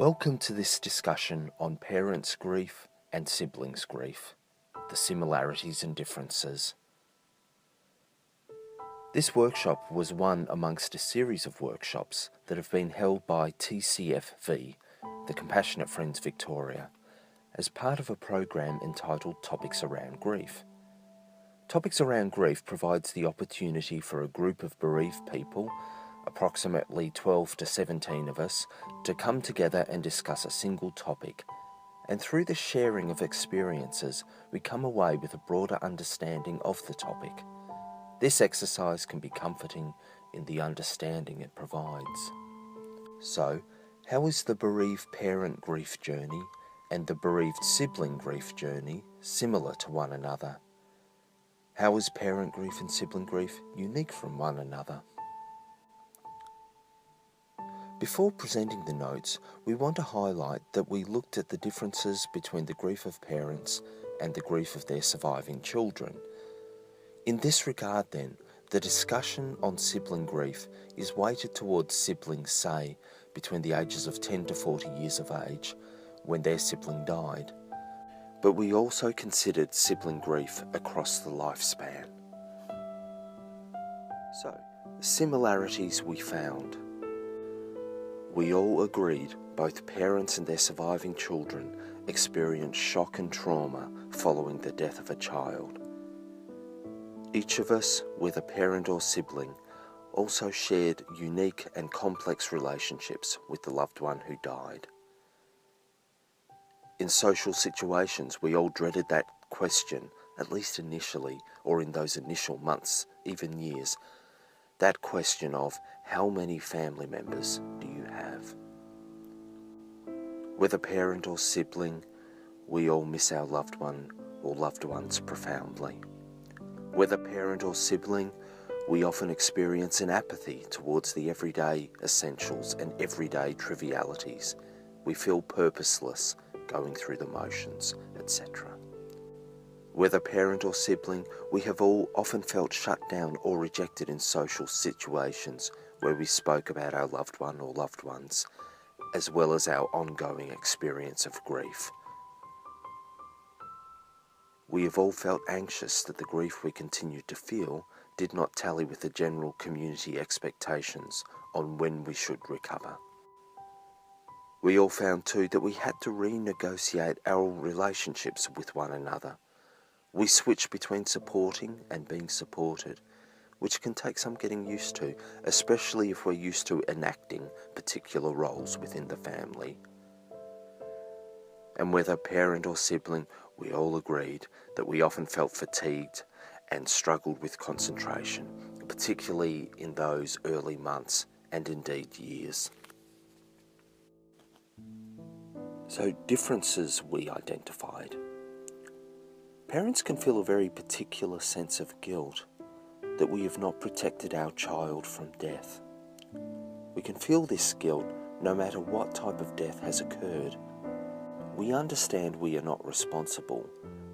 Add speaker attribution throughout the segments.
Speaker 1: Welcome to this discussion on parents' grief and siblings' grief, the similarities and differences. This workshop was one amongst a series of workshops that have been held by TCFV, the Compassionate Friends Victoria, as part of a program entitled Topics Around Grief. Topics Around Grief provides the opportunity for a group of bereaved people, approximately 12 to 17 of us, to come together and discuss a single topic. And through the sharing of experiences, we come away with a broader understanding of the topic. This exercise can be comforting in the understanding it provides. So, how is the bereaved parent grief journey and the bereaved sibling grief journey similar to one another? How is parent grief and sibling grief unique from one another? Before presenting the notes, we want to highlight that we looked at the differences between the grief of parents and the grief of their surviving children. In this regard then, the discussion on sibling grief is weighted towards siblings, say, between the ages of 10 to 40 years of age, when their sibling died. But we also considered sibling grief across the lifespan. So, similarities we found. We all agreed both parents and their surviving children experienced shock and trauma following the death of a child. Each of us, whether parent or sibling, also shared unique and complex relationships with the loved one who died. In social situations, we all dreaded that question, at least initially, or in those initial months, even years, that question of how many family members do you have? Whether parent or sibling, we all miss our loved one or loved ones profoundly. Whether parent or sibling, we often experience an apathy towards the everyday essentials and everyday trivialities. We feel purposeless, going through the motions, etc. Whether parent or sibling, we have all often felt shut down or rejected in social situations where we spoke about our loved one or loved ones, as well as our ongoing experience of grief. We have all felt anxious that the grief we continued to feel did not tally with the general community expectations on when we should recover. We all found too that we had to renegotiate our relationships with one another. We switch between supporting and being supported, which can take some getting used to, especially if we're used to enacting particular roles within the family. And whether parent or sibling, we all agreed that we often felt fatigued and struggled with concentration, particularly in those early months and indeed years. So, differences we identified. Parents can feel a very particular sense of guilt that we have not protected our child from death. We can feel this guilt no matter what type of death has occurred. We understand we are not responsible,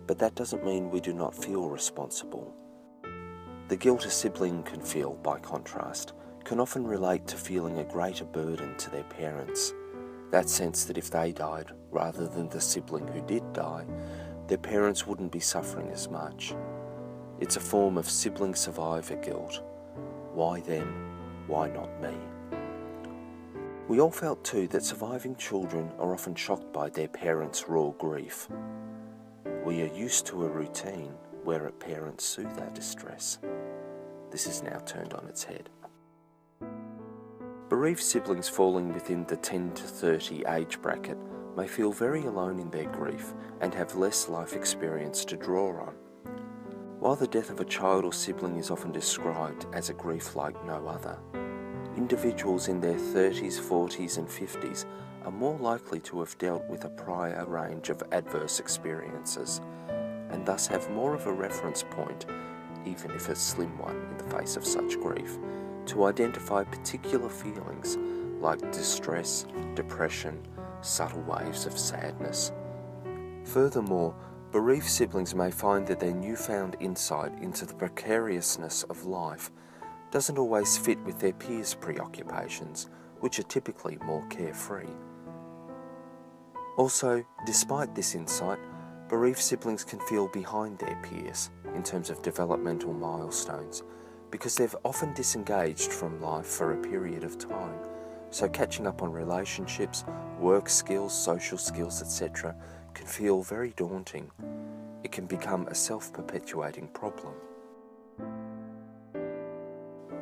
Speaker 1: but that doesn't mean we do not feel responsible. The guilt a sibling can feel, by contrast, can often relate to feeling a greater burden to their parents. That sense that if they died, rather than the sibling who did die, their parents wouldn't be suffering as much. It's a form of sibling survivor guilt. Why them? Why not me? We all felt too that surviving children are often shocked by their parents' raw grief. We are used to a routine where parents soothe our distress. This is now turned on its head. Bereaved siblings falling within the 10 to 30 age bracket may feel very alone in their grief and have less life experience to draw on. While the death of a child or sibling is often described as a grief like no other, individuals in their 30s, 40s and 50s are more likely to have dealt with a prior range of adverse experiences and thus have more of a reference point, even if a slim one in the face of such grief, to identify particular feelings like distress, depression, subtle waves of sadness. Furthermore, bereaved siblings may find that their newfound insight into the precariousness of life doesn't always fit with their peers' preoccupations, which are typically more carefree. Also, despite this insight, bereaved siblings can feel behind their peers in terms of developmental milestones because they've often disengaged from life for a period of time. So catching up on relationships, work skills, social skills, etc. can feel very daunting. It can become a self-perpetuating problem.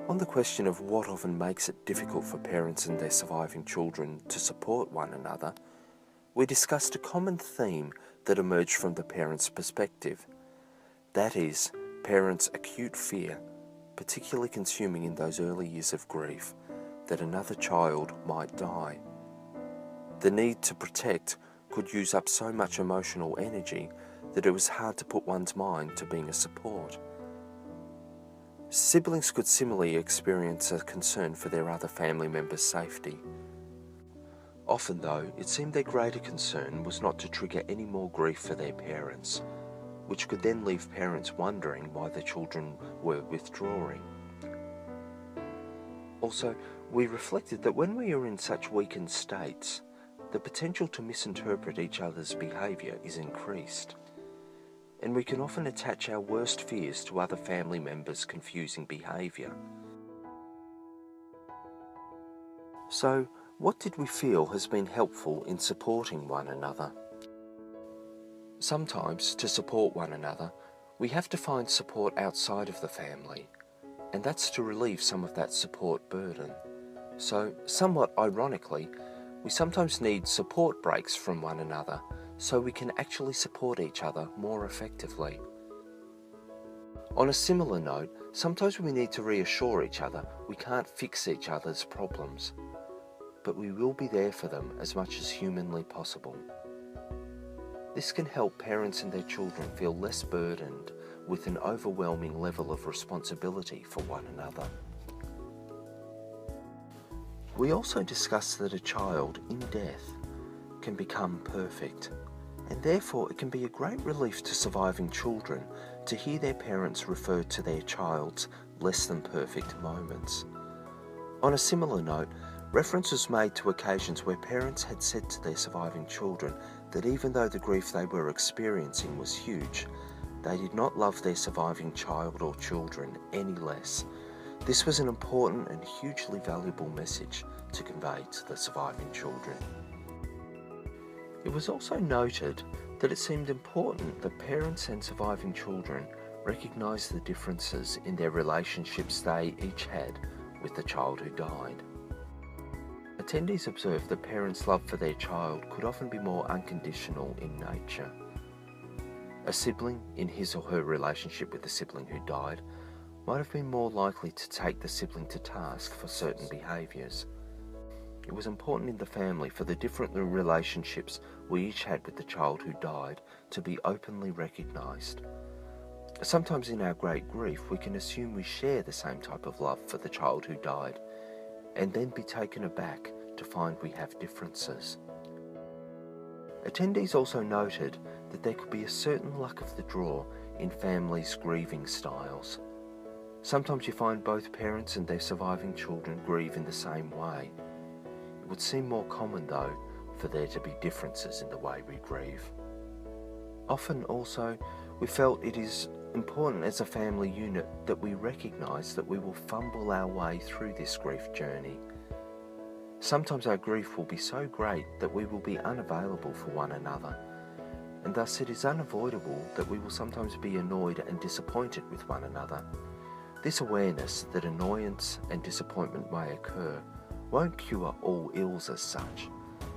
Speaker 1: On the question of what often makes it difficult for parents and their surviving children to support one another, we discussed a common theme that emerged from the parent's perspective. That is, parents' acute fear, particularly consuming in those early years of grief, that another child might die. The need to protect could use up so much emotional energy that it was hard to put one's mind to being a support. Siblings could similarly experience a concern for their other family members' safety. Often, though, it seemed their greater concern was not to trigger any more grief for their parents, which could then leave parents wondering why their children were withdrawing. Also, we reflected that when we are in such weakened states, the potential to misinterpret each other's behaviour is increased, and we can often attach our worst fears to other family members' confusing behaviour. So, what did we feel has been helpful in supporting one another? Sometimes, to support one another, we have to find support outside of the family, and that's to relieve some of that support burden. So, somewhat ironically, we sometimes need support breaks from one another so we can actually support each other more effectively. On a similar note, sometimes we need to reassure each other we can't fix each other's problems, but we will be there for them as much as humanly possible. This can help parents and their children feel less burdened with an overwhelming level of responsibility for one another. We also discussed that a child in death can become perfect, and therefore it can be a great relief to surviving children to hear their parents refer to their child's less than perfect moments. On a similar note, reference was made to occasions where parents had said to their surviving children that even though the grief they were experiencing was huge, they did not love their surviving child or children any less. This was an important and hugely valuable message to convey to the surviving children. It was also noted that it seemed important that parents and surviving children recognise the differences in their relationships they each had with the child who died. Attendees observed that parents' love for their child could often be more unconditional in nature. A sibling, in his or her relationship with the sibling who died, might have been more likely to take the sibling to task for certain behaviours. It was important in the family for the different relationships we each had with the child who died to be openly recognised. Sometimes in our great grief we can assume we share the same type of love for the child who died, and then be taken aback to find we have differences. Attendees also noted that there could be a certain luck of the draw in families' grieving styles. Sometimes you find both parents and their surviving children grieve in the same way. It would seem more common, though, for there to be differences in the way we grieve. Often also, we felt it is important as a family unit that we recognise that we will fumble our way through this grief journey. Sometimes our grief will be so great that we will be unavailable for one another, and thus it is unavoidable that we will sometimes be annoyed and disappointed with one another. This awareness that annoyance and disappointment may occur won't cure all ills as such,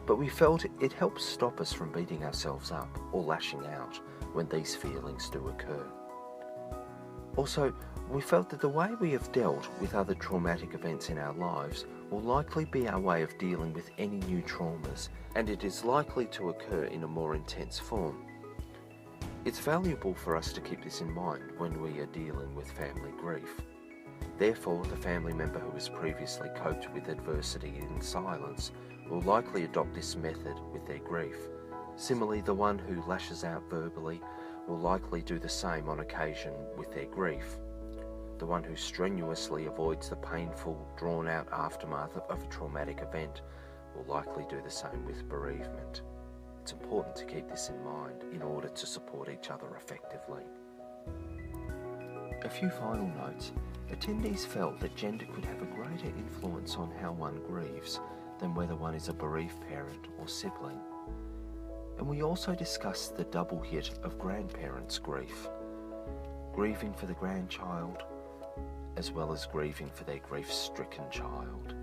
Speaker 1: but we felt it helps stop us from beating ourselves up or lashing out when these feelings do occur. Also, we felt that the way we have dealt with other traumatic events in our lives will likely be our way of dealing with any new traumas, and it is likely to occur in a more intense form. It's valuable for us to keep this in mind when we are dealing with family grief. Therefore, the family member who has previously coped with adversity in silence will likely adopt this method with their grief. Similarly, the one who lashes out verbally will likely do the same on occasion with their grief. The one who strenuously avoids the painful, drawn-out aftermath of a traumatic event will likely do the same with bereavement. it's important to keep this in mind in order to support each other effectively. A few final notes. Attendees felt that gender could have a greater influence on how one grieves than whether one is a bereaved parent or sibling. And we also discussed the double hit of grandparents' grief, grieving for the grandchild as well as grieving for their grief-stricken child.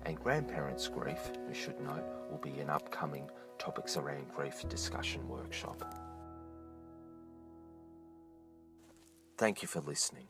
Speaker 1: And grandparents' grief, we should note, will be an upcoming Topics Around Grief discussion workshop. Thank you for listening.